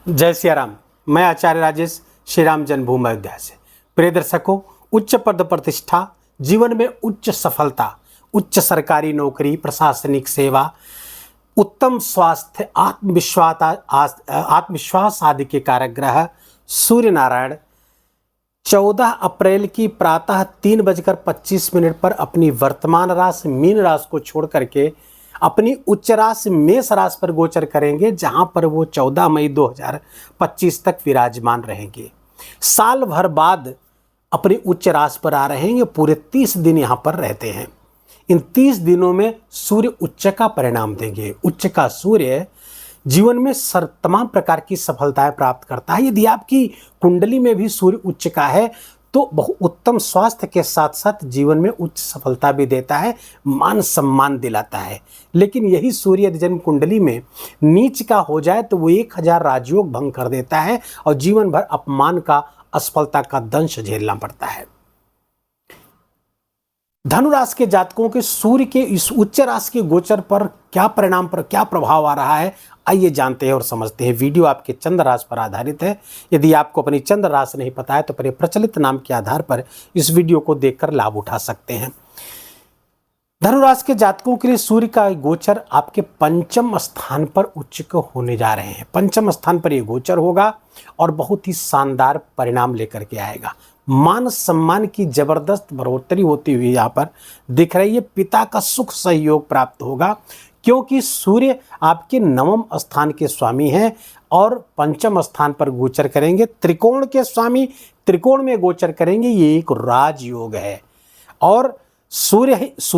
जय सिया राम। मैं आचार्य राजेश श्री राम जन्मभूमि अयोध्या से। प्रिय दर्शकों, उच्च पद प्रतिष्ठा, जीवन में उच्च सफलता, उच्च सरकारी नौकरी, प्रशासनिक सेवा, उत्तम स्वास्थ्य, आत्मविश्वास आदि के कारक ग्रह सूर्य नारायण 14 अप्रैल की प्रातः 3:25 पर अपनी वर्तमान राशि मीन राशि को छोड़ करके अपनी उच्च राशि मेष राशि पर गोचर करेंगे, जहां पर वो 14 मई 2025 तक विराजमान रहेंगे। साल भर बाद अपनी उच्च राशि पर आ रहे हैं। पूरे 30 दिन यहां पर रहते हैं। इन 30 दिनों में सूर्य उच्च का परिणाम देंगे। उच्च का सूर्य जीवन में तमाम प्रकार की सफलताएं प्राप्त करता है। यदि आपकी कुंडली में भी सूर्य उच्च का है तो बहुत उत्तम स्वास्थ्य के साथ साथ जीवन में उच्च सफलता भी देता है, मान सम्मान दिलाता है। लेकिन यही सूर्य यदि जन्म कुंडली में नीच का हो जाए तो वो 1000 राजयोग भंग कर देता है और जीवन भर अपमान का, असफलता का दंश झेलना पड़ता है। धनु राशि के जातकों के सूर्य के इस उच्च राशि के गोचर पर क्या परिणाम, पर क्या प्रभाव आ रहा है, आइए जानते हैं और समझते हैं। वीडियो आपके चंद्र राशि पर आधारित है। यदि आपको अपनी चंद्र राशि नहीं पता है तो अपने प्रचलित नाम के आधार पर इस वीडियो को देखकर लाभ उठा सकते हैं। धनु राशि के जातकों के लिए सूर्य का गोचर आपके पंचम स्थान पर उच्च होने जा रहे हैं। पंचम स्थान पर यह गोचर होगा और बहुत ही शानदार परिणाम लेकर के आएगा। मान सम्मान की जबरदस्त बढ़ोतरी होती हुई यहाँ पर दिख रही है। पिता का सुख सहयोग प्राप्त होगा क्योंकि सूर्य आपके 9वें स्थान के स्वामी हैं और पंचम स्थान पर गोचर करेंगे। त्रिकोण के स्वामी त्रिकोण में गोचर करेंगे, ये एक राजयोग है। और सूर्य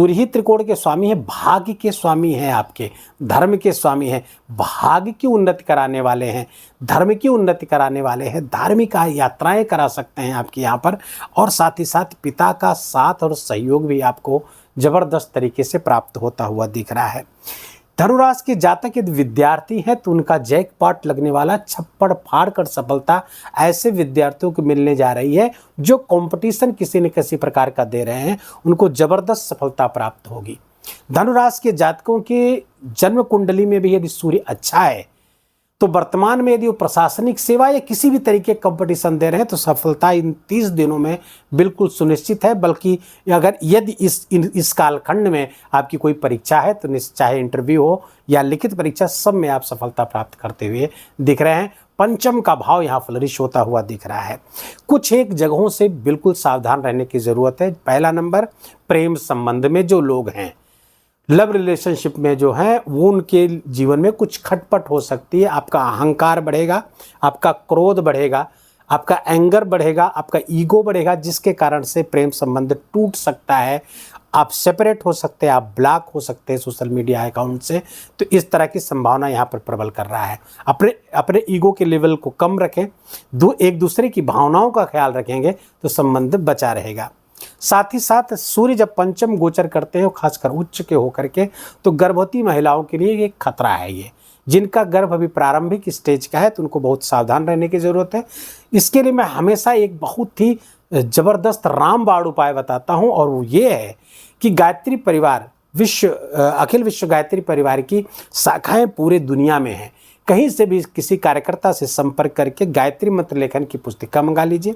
ही त्रिकोण के स्वामी है, भाग्य के स्वामी हैं, आपके धर्म के स्वामी हैं, भाग्य की उन्नति कराने वाले हैं, धर्म की उन्नति कराने वाले हैं, धार्मिक यात्राएं करा सकते हैं आपके यहाँ पर। और साथ ही साथ पिता का साथ और सहयोग भी आपको जबरदस्त तरीके से प्राप्त होता हुआ दिख रहा है। धनुराशि के जातक यदि विद्यार्थी हैं तो उनका जैकपॉट लगने वाला, छप्पड़ फाड़ कर सफलता ऐसे विद्यार्थियों को मिलने जा रही है जो कंपटीशन किसी न किसी प्रकार का दे रहे हैं, उनको जबरदस्त सफलता प्राप्त होगी। धनुराशि के जातकों के जन्म कुंडली में भी यदि सूर्य अच्छा है तो वर्तमान में यदि वो प्रशासनिक सेवा या किसी भी तरीके कंपटीशन दे रहे हैं तो सफलता इन 30 दिनों में बिल्कुल सुनिश्चित है। बल्कि अगर यदि इस कालखंड में आपकी कोई परीक्षा है तो चाहे इंटरव्यू हो या लिखित परीक्षा, सब में आप सफलता प्राप्त करते हुए दिख रहे हैं। पंचम का भाव यहाँ फ्लरिश होता हुआ दिख रहा है। कुछ एक जगहों से बिल्कुल सावधान रहने की ज़रूरत है। पहला नंबर, प्रेम संबंध में जो लोग हैं, लव रिलेशनशिप में जो है, वो उनके जीवन में कुछ खटपट हो सकती है। आपका अहंकार बढ़ेगा, आपका क्रोध बढ़ेगा, आपका एंगर बढ़ेगा, आपका ईगो बढ़ेगा, जिसके कारण से प्रेम संबंध टूट सकता है। आप सेपरेट हो सकते हैं, आप ब्लॉक हो सकते हैं सोशल मीडिया अकाउंट से। तो इस तरह की संभावना यहाँ पर प्रबल कर रहा है। अपने ईगो के लेवल को कम रखें, एक दूसरे की भावनाओं का ख्याल रखेंगे तो संबंध बचा रहेगा। साथ ही साथ सूर्य जब पंचम गोचर करते हैं, खासकर उच्च के होकर के, तो गर्भवती महिलाओं के लिए एक खतरा है। ये जिनका गर्भ अभी प्रारंभिक स्टेज का है तो उनको बहुत सावधान रहने की ज़रूरत है। इसके लिए मैं हमेशा एक बहुत ही ज़बरदस्त रामबाण उपाय बताता हूँ, और वो ये है कि गायत्री परिवार अखिल विश्व गायत्री परिवार की शाखाएँ पूरे दुनिया में हैं। कहीं से भी किसी कार्यकर्ता से संपर्क करके गायत्री मंत्र लेखन की पुस्तिका मंगा लीजिए।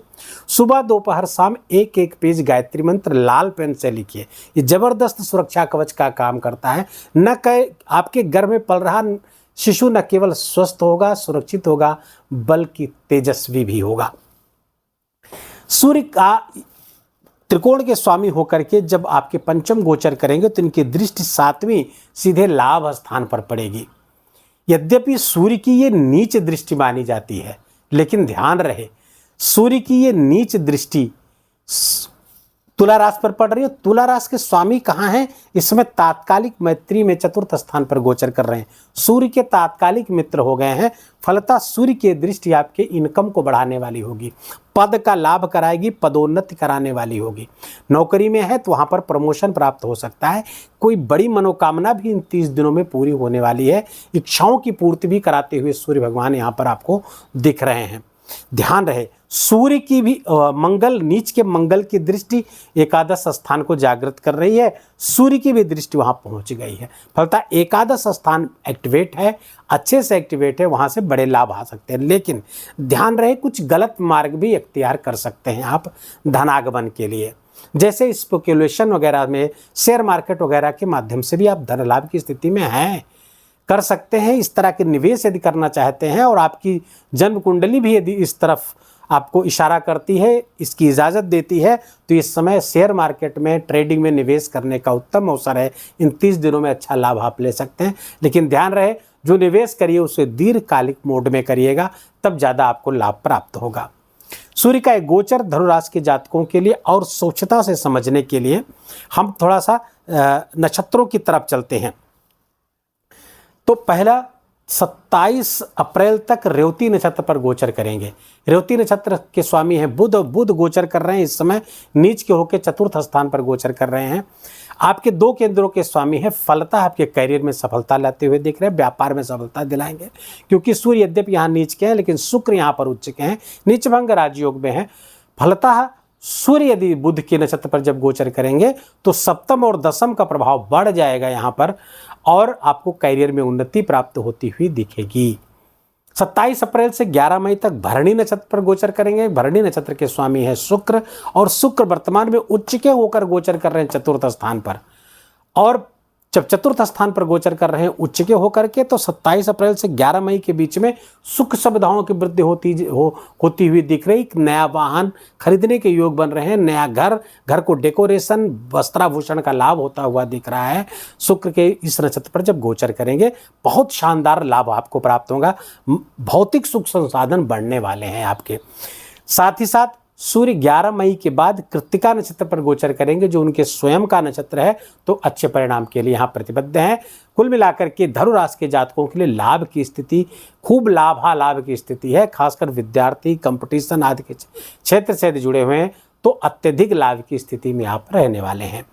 सुबह दोपहर शाम एक पेज गायत्री मंत्र लाल पेन से लिखिए। ये जबरदस्त सुरक्षा कवच का काम करता है। न कहे आपके गर्भ में पल रहा शिशु न केवल स्वस्थ होगा, सुरक्षित होगा, बल्कि तेजस्वी भी होगा। सूर्य का त्रिकोण के स्वामी होकर के जब आपके पंचम गोचर करेंगे तो इनकी दृष्टि 7वीं सीधे लाभ स्थान पर पड़ेगी। यद्यपि सूर्य की ये नीच दृष्टि मानी जाती है, लेकिन ध्यान रहे सूर्य की ये नीच दृष्टि तुला राशि पर पड़ रही है। तुला राशि के स्वामी कहाँ हैं? इस समय तात्कालिक मैत्री में 4th स्थान पर गोचर कर रहे हैं। सूर्य के तात्कालिक मित्र हो गए हैं। फलतः सूर्य की दृष्टि आपके इनकम को बढ़ाने वाली होगी, पद का लाभ कराएगी, पदोन्नति कराने वाली होगी। नौकरी में है तो वहाँ पर प्रमोशन प्राप्त हो सकता है। कोई बड़ी मनोकामना भी इन 30 दिनों में पूरी होने वाली है। इच्छाओं की पूर्ति भी कराते हुए सूर्य भगवान यहाँ पर आपको दिख रहे हैं। ध्यान रहे सूर्य की भी मंगल नीच के मंगल की दृष्टि एकादश स्थान को जागृत कर रही है, सूर्य की भी दृष्टि वहां पहुंच गई है। फलतः एकादश स्थान एक्टिवेट है, अच्छे से एक्टिवेट है, वहां से बड़े लाभ आ सकते हैं। लेकिन ध्यान रहे कुछ गलत मार्ग भी इख्तियार कर सकते हैं आप धनागमन के लिए, जैसे स्पेकुलेशन वगैरह में, शेयर मार्केट वगैरह के माध्यम से भी आप धन लाभ की स्थिति में हैं, कर सकते हैं। इस तरह के निवेश यदि करना चाहते हैं और आपकी जन्म कुंडली भी यदि इस तरफ आपको इशारा करती है, इसकी इजाज़त देती है, तो इस समय शेयर मार्केट में ट्रेडिंग में निवेश करने का उत्तम अवसर है। इन 30 दिनों में अच्छा लाभ आप ले सकते हैं। लेकिन ध्यान रहे जो निवेश करिए उसे दीर्घकालिक मोड में करिएगा, तब ज़्यादा आपको लाभ प्राप्त होगा। सूर्य का एक गोचर धनु राशि के जातकों के लिए और सूक्ष्मता से समझने के लिए हम थोड़ा सा नक्षत्रों की तरफ चलते हैं। तो पहला 27 अप्रैल तक रेवती नक्षत्र पर गोचर करेंगे। रेवती नक्षत्र के स्वामी हैं बुध, बुध गोचर कर रहे हैं इस समय, नीच के होकर चतुर्थ स्थान पर गोचर कर रहे हैं। आपके 2 केंद्रों के स्वामी हैं, फलतः आपके करियर में सफलता लाते हुए दिख रहे हैं, व्यापार में सफलता दिलाएंगे, क्योंकि सूर्य यद्यपि यहाँ नीच के हैं लेकिन शुक्र यहाँ पर उच्च के हैं, नीचभंग राजयोग में हैं। फलतः सूर्य यदि बुध के नक्षत्र पर जब गोचर करेंगे तो सप्तम और दशम का प्रभाव बढ़ जाएगा यहाँ पर, और आपको करियर में उन्नति प्राप्त होती हुई दिखेगी। 27 अप्रैल से 11 मई तक भरणी नक्षत्र पर गोचर करेंगे। भरणी नक्षत्र के स्वामी है शुक्र, और शुक्र वर्तमान में उच्च के होकर गोचर कर रहे हैं चतुर्थ स्थान पर, और जब चतुर्थ स्थान पर गोचर कर रहे हैं उच्च के होकर के, तो 27 अप्रैल से 11 मई के बीच में सुख सुविधाओं की वृद्धि होती हुई दिख रही। नया वाहन खरीदने के योग बन रहे हैं, नया घर को डेकोरेशन वस्त्राभूषण का लाभ होता हुआ दिख रहा है। शुक्र के इस नक्षत्र पर जब गोचर करेंगे बहुत शानदार लाभ आपको प्राप्त होगा, भौतिक सुख संसाधन बढ़ने वाले हैं आपके। साथ ही साथ सूर्य 11 मई के बाद कृत्तिका नक्षत्र पर गोचर करेंगे, जो उनके स्वयं का नक्षत्र है, तो अच्छे परिणाम के लिए यहाँ प्रतिबद्ध हैं। कुल मिलाकर के धनु राशि के जातकों के लिए लाभ की स्थिति, खूब लाभ की स्थिति है। खासकर विद्यार्थी, कंपटीशन आदि के क्षेत्र से जुड़े हुए हैं तो अत्यधिक लाभ की स्थिति में आप रहने वाले हैं।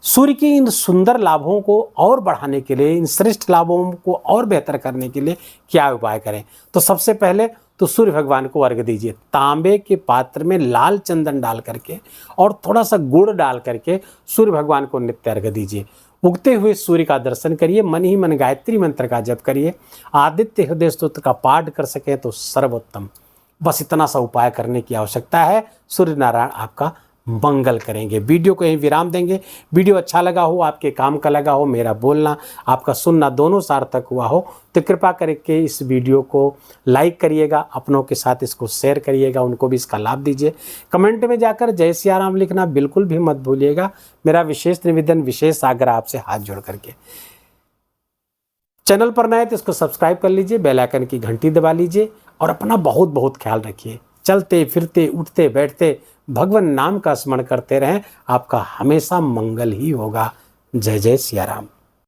सूर्य की इन सुंदर लाभों को और बढ़ाने के लिए, इन श्रेष्ठ लाभों को और बेहतर करने के लिए क्या उपाय करें? तो सबसे पहले तो सूर्य भगवान को अर्घ दीजिए। तांबे के पात्र में लाल चंदन डाल करके और थोड़ा सा गुड़ डाल करके सूर्य भगवान को नित्य अर्घ दीजिए। उगते हुए सूर्य का दर्शन करिए, मन ही मन गायत्री मंत्र का जप करिए, आदित्य हृदय स्तोत्र का पाठ कर सकें तो सर्वोत्तम। बस इतना सा उपाय करने की आवश्यकता है। सूर्य नारायण आपका मंगल करेंगे। वीडियो को यहीं विराम देंगे। वीडियो अच्छा लगा हो, आपके काम का लगा हो, मेरा बोलना आपका सुनना दोनों सार्थक हुआ हो, तो कृपा करके इस वीडियो को लाइक करिएगा, अपनों के साथ इसको शेयर करिएगा, उनको भी इसका लाभ दीजिए। कमेंट में जाकर जय सिया राम लिखना बिल्कुल भी मत भूलिएगा। मेरा विशेष निवेदन, विशेष आग्रह आपसे हाथ जोड़ करके। चैनल पर नए तो इसको सब्सक्राइब कर लीजिए, बेल आइकन की घंटी दबा लीजिए और अपना बहुत बहुत ख्याल रखिए। चलते फिरते उठते बैठते भगवान नाम का स्मरण करते रहें, आपका हमेशा मंगल ही होगा। जय जय सिया राम।